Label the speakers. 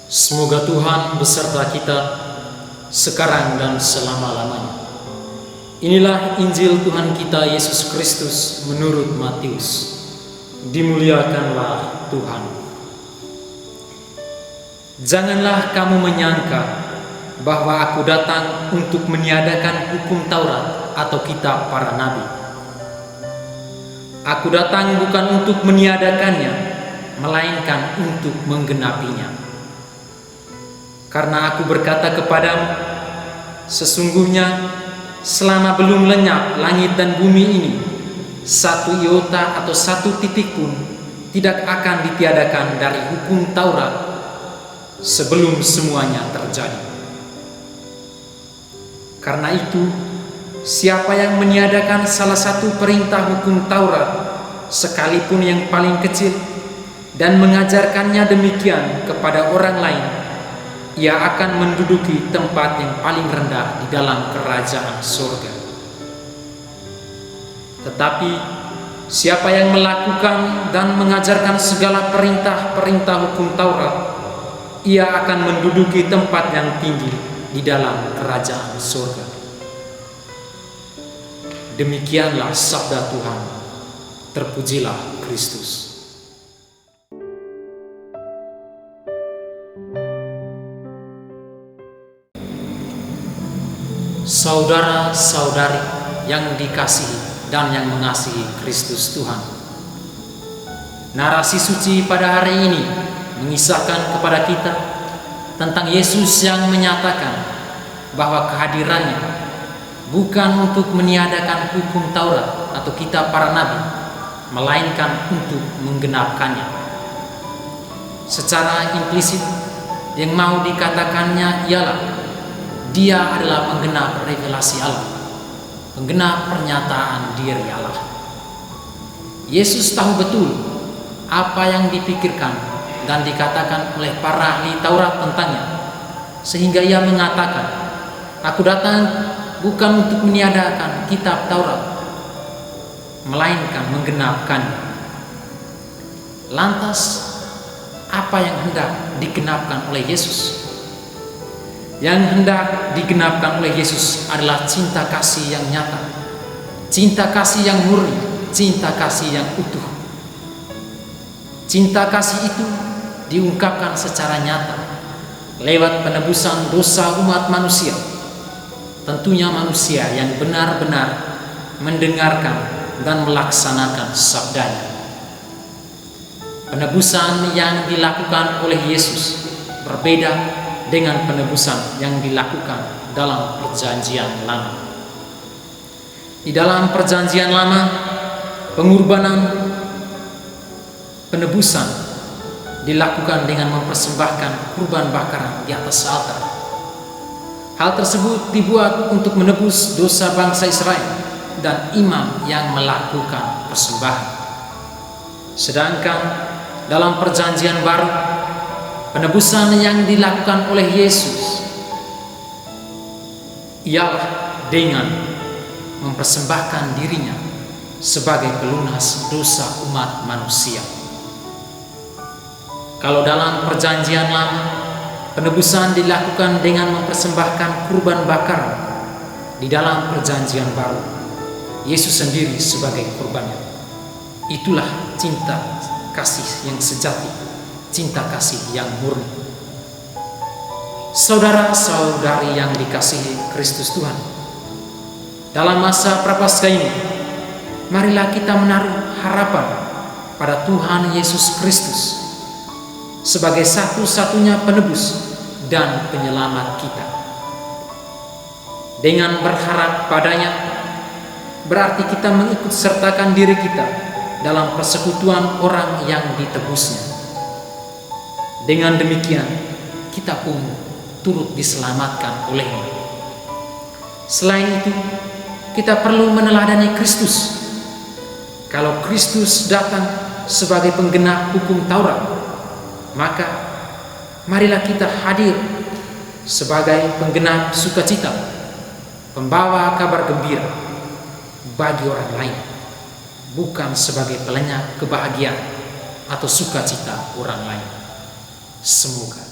Speaker 1: Semoga Tuhan beserta kita sekarang dan selama-lamanya. Inilah Injil Tuhan kita Yesus Kristus menurut Matius. Dimuliakanlah Tuhan. Janganlah kamu menyangka bahwa aku datang untuk meniadakan hukum Taurat atau kitab para nabi. Aku datang bukan untuk meniadakannya, melainkan untuk menggenapinya. Karena aku berkata kepadamu, sesungguhnya selama belum lenyap langit dan bumi ini, satu iota atau satu titik pun tidak akan ditiadakan dari hukum Taurat sebelum semuanya terjadi. Karena itu, siapa yang meniadakan salah satu perintah hukum Taurat, sekalipun yang paling kecil, dan mengajarkannya demikian kepada orang lain, ia akan menduduki tempat yang paling rendah di dalam kerajaan surga. Tetapi siapa yang melakukan dan mengajarkan segala perintah-perintah hukum Taurat, ia akan menduduki tempat yang tinggi di dalam kerajaan surga. Demikianlah sabda Tuhan. Terpujilah Kristus. Saudara-saudari yang dikasihi dan yang mengasihi Kristus Tuhan, narasi suci pada hari ini mengisahkan kepada kita tentang Yesus yang menyatakan bahwa kehadirannya bukan untuk meniadakan hukum Taurat atau kitab para nabi, melainkan untuk menggenapkannya. Secara implisit, yang mau dikatakannya ialah Dia adalah penggenap revelasi Allah, penggenap pernyataan diri Allah. Yesus tahu betul apa yang dipikirkan dan dikatakan oleh para ahli Taurat tentangnya, sehingga ia mengatakan, aku datang bukan untuk meniadakan kitab Taurat, melainkan menggenapkannya. Lantas, apa yang hendak digenapkan oleh Yesus? Yang hendak digenapkan oleh Yesus adalah cinta kasih yang nyata, cinta kasih yang murni, cinta kasih yang utuh. Cinta kasih itu diungkapkan secara nyata lewat penebusan dosa umat manusia. Tentunya manusia yang benar-benar mendengarkan dan melaksanakan sabdanya. Penebusan yang dilakukan oleh Yesus berbeda dengan penebusan yang dilakukan dalam perjanjian lama. Di dalam perjanjian lama, pengorbanan penebusan dilakukan dengan mempersembahkan kurban bakaran di atas altar. Hal tersebut dibuat untuk menebus dosa bangsa Israel dan imam yang melakukan persembahan. Sedangkan dalam perjanjian baru, penebusan yang dilakukan oleh Yesus ialah dengan mempersembahkan dirinya sebagai pelunas dosa umat manusia. Kalau dalam perjanjian lama, penebusan dilakukan dengan mempersembahkan kurban bakaran, di dalam perjanjian baru, Yesus sendiri sebagai kurbannya. Itulah cinta kasih yang sejati, cinta kasih yang murni. Saudara-saudari yang dikasihi Kristus Tuhan, dalam masa prapaskah ini, marilah kita menaruh harapan pada Tuhan Yesus Kristus sebagai satu-satunya penebus dan penyelamat kita. Dengan berharap padanya, berarti kita mengikut sertakan diri kita dalam persekutuan orang yang ditebusnya. Dengan demikian, kita pun turut diselamatkan olehnya. Selain itu, kita perlu meneladani Kristus. Kalau Kristus datang sebagai penggenap hukum Taurat, maka marilah kita hadir sebagai penggenap sukacita, pembawa kabar gembira bagi orang lain, bukan sebagai pelenyap kebahagiaan atau sukacita orang lain. Semoga